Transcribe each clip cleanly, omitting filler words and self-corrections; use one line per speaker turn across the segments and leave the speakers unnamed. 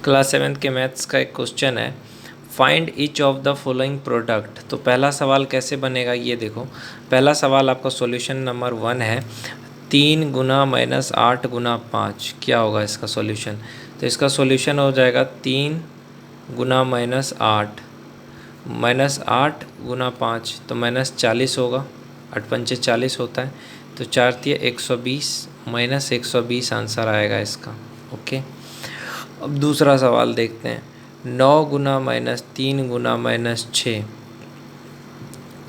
Class 7th के maths का एक क्वेश्चन है, find each of the following product. तो पहला सवाल कैसे बनेगा ये देखो। पहला सवाल आपका सॉल्यूशन नंबर 1 है, 3 गुना माइनस 8 गुना 5, क्या होगा इसका सॉल्यूशन। तो इसका सॉल्यूशन हो जाएगा 3 गुना माइनस 8 गुना 5, तो माइनस 40 होगा, 8 पंचे 40 होता है, तो 4 तिया 120, माइनस 120 आंसर आएगा इसका। ओके, अब दूसरा सवाल देखते हैं, 9 गुना माइनस 3 गुना माइनस 6,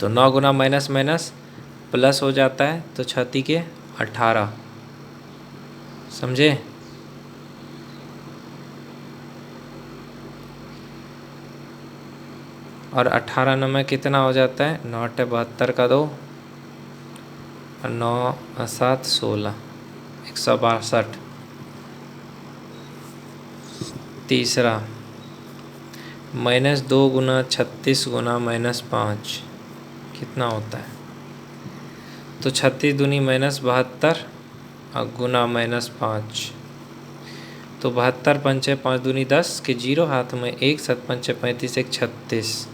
तो 9 गुना माइनस माइनस प्लस हो जाता है, तो 6 के 18, समझे। और 18 में कितना हो जाता है, 9 8 72 का 2, और 9 7 16, 162। तीसरा, -2 गुना 36 गुना -5 कितना होता है, तो 36 दूनी -72 गुना -5, तो 72 पंचे 5 दूनी 10 के 0 हाथ में 1, 7 पंचे 35, 1 36,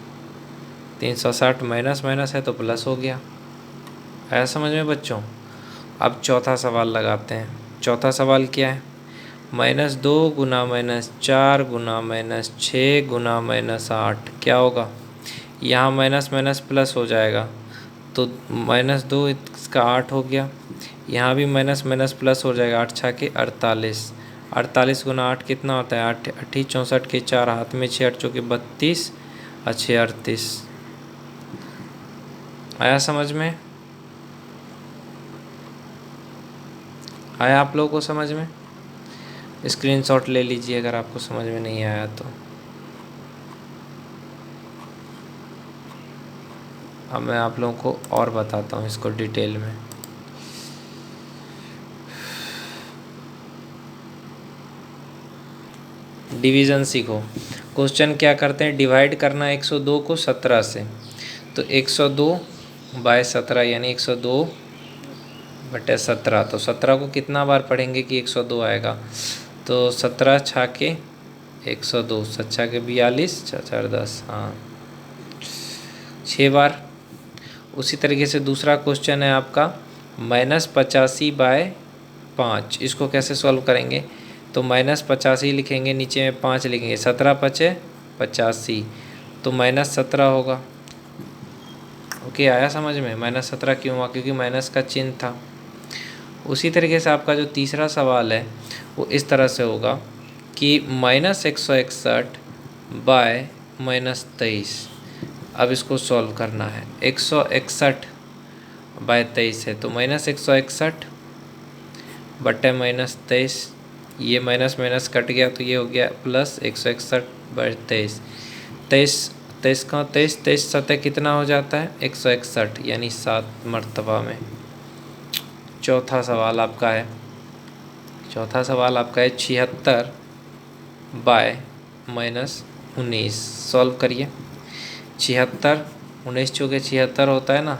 360 माइनस माइनस है तो प्लस हो गया। आया समझ में बच्चों। अब चौथा सवाल लगाते हैं। चौथा सवाल क्या है, -2 गुना -4 गुना -6 गुना -8 क्या होगा। यहाँ माइनस माइनस प्लस हो जाएगा, तो -2 इसका 8 हो गया, यहाँ भी माइनस माइनस प्लस हो जाएगा, 8 6 के 48, 48 गुना 8 कितना होता है, 8 8 64 के 4 हाथ में 6 8 चौके 32 और 6 38। आया समझ में, आया आप लोगों को समझ में। स्क्रीनशॉट ले लीजिए अगर आपको समझ में नहीं आया तो। अब मैं आप लोगों को और बताता हूँ इसको डिटेल में। डिवीज़न सीखो। क्वेश्चन क्या करते हैं, डिवाइड करना है 102 को 17 से, तो 102 बाय 17 यानी 102 बटे 17, तो 17 को कितना बार पढ़ेंगे कि 102 आएगा, तो 17 छा के 102, 7 छा के 42, 4 4 10, हाँ 6 बार। उसी तरीके से दूसरा क्वेश्चन है आपका -85 बाय 5, इसको कैसे सॉल्व करेंगे, तो -85 लिखेंगे, नीचे में 5 लिखेंगे, 17 पचे 85, तो -17 होगा। ओके, आया समझ में। -17 क्यों हुआ, क्योंकि माइनस का चिन्ह था। उसी तरीके से आपका जो तीसरा सवाल है वो इस तरह से होगा कि -161 बाय -23, अब इसको सॉल्व करना है। 161 बाय 23 है, तो -161 बटे -23, ये माइनस माइनस कट गया तो ये हो गया प्लस 161 बाय 23, 23 का 23 सतह कितना हो जाता है 161, यानी 7 मर्तबा में। चौथा सवाल आपका है 76 बाय -19, सॉल्व करिए। 76 19 चौके 76 होता है ना,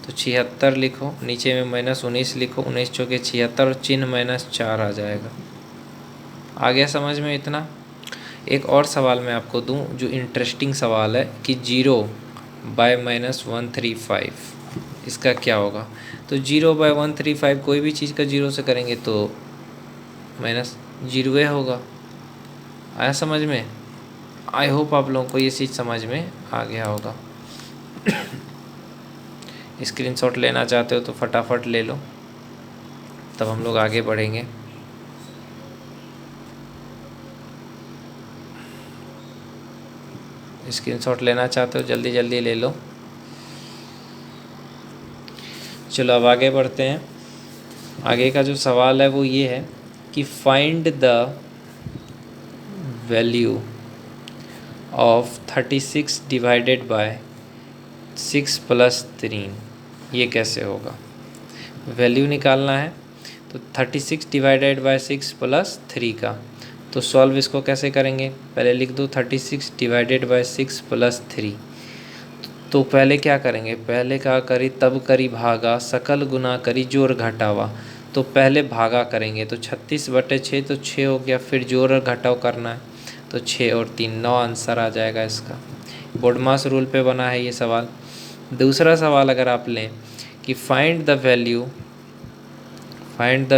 तो 76 लिखो, नीचे में -19 लिखो, 19 चौके 76 और चिन्ह -4 आ जाएगा। आ गया समझ में इतना। एक और सवाल मैं आपको दूं जो इंटरेस्टिंग सवाल है कि 0 बाय -135, इसका क्या होगा, तो 0 बाय 135 कोई भी चीज़ का 0 से करेंगे तो -0 होगा। आया समझ में। आई होप आप लोगों को ये चीज़ समझ में आ गया होगा। स्क्रीनशॉट लेना चाहते हो तो फटाफट ले लो, तब हम लोग आगे बढ़ेंगे। स्क्रीनशॉट लेना चाहते हो जल्दी जल्दी ले लो। चलो अब आगे बढ़ते हैं। आगे का जो सवाल है वो ये है कि find the value of 36 divided by 6 + 3, ये कैसे होगा। वैल्यू निकालना है, तो 36 डिवाइडेड बाय 6 + 3 का, तो सॉल्व इसको कैसे करेंगे, पहले लिख दो 36 डिवाइडेड बाय 6 + 3, तो पहले क्या करेंगे, पहले क्या करी तब करी भागा, सकल गुना करी जोर घटावा, तो पहले भागा करेंगे, तो 36/6 तो 6 हो गया, फिर जोड़ और घटाव करना है, तो 6 और 3 9 आंसर आ जाएगा इसका। बोडमास रूल पे बना है ये सवाल। दूसरा सवाल अगर आप लें कि find the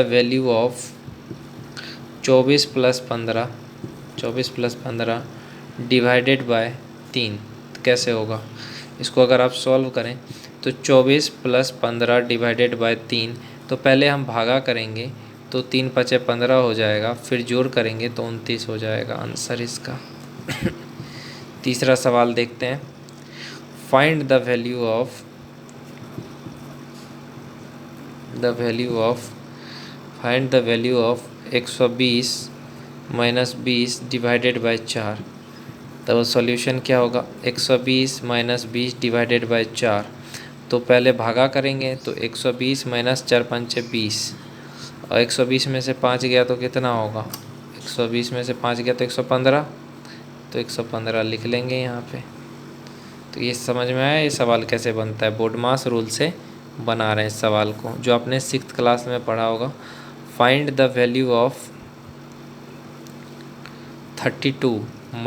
value of 24 + 15 divided by 3, तो कैसे होगा? इसको अगर आप सॉल्व करें तो 24 + 15 डिवाइडेड बाय 3, तो पहले हम भागा करेंगे तो 3 × 5 = 15 हो जाएगा, फिर जोड़ करेंगे तो 29 हो जाएगा आंसर इसका। तीसरा सवाल देखते हैं। Find the value of 120 - 20 divided by 4, तो सॉल्यूशन क्या होगा? 120 - 20 डिवाइडेड बाय 4, तो पहले भागा करेंगे तो 120 - 4 × 5 = 20, और 120 में से 5 गया तो कितना होगा? 120 में से 5 गया तो 115, तो 115 लिख लेंगे यहाँ पे। तो ये समझ में आया ये सवाल कैसे बनता है? बोडमास रूल से बना रहे हैं इस सवाल को, जो आपने 6th क्लास में पढ़ा होगा। फाइंड द वैल्यू ऑफ 32 -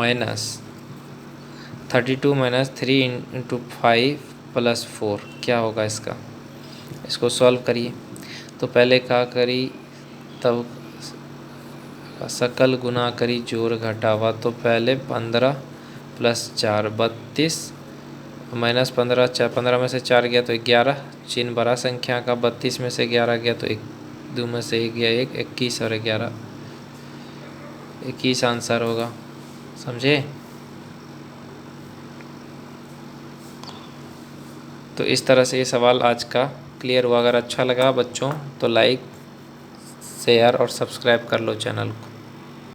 3 × 5 + 4, क्या होगा इसका? इसको सॉल्व करिए। तो पहले क्या करी, तब सकल गुना करी जोड़ घटावा, तो पहले 15 + 4 32 -15 15 में से 4 गया तो 11, चिन्ह बड़ा संख्या का, 32 में से 11 गया तो 2 में से 1 गया 1, 21 और 11 21 आंसर होगा। समझे? तो इस तरह से ये सवाल आज का क्लियर हुआ। अगर अच्छा लगा बच्चों तो लाइक, शेयर और सब्सक्राइब कर लो चैनल को।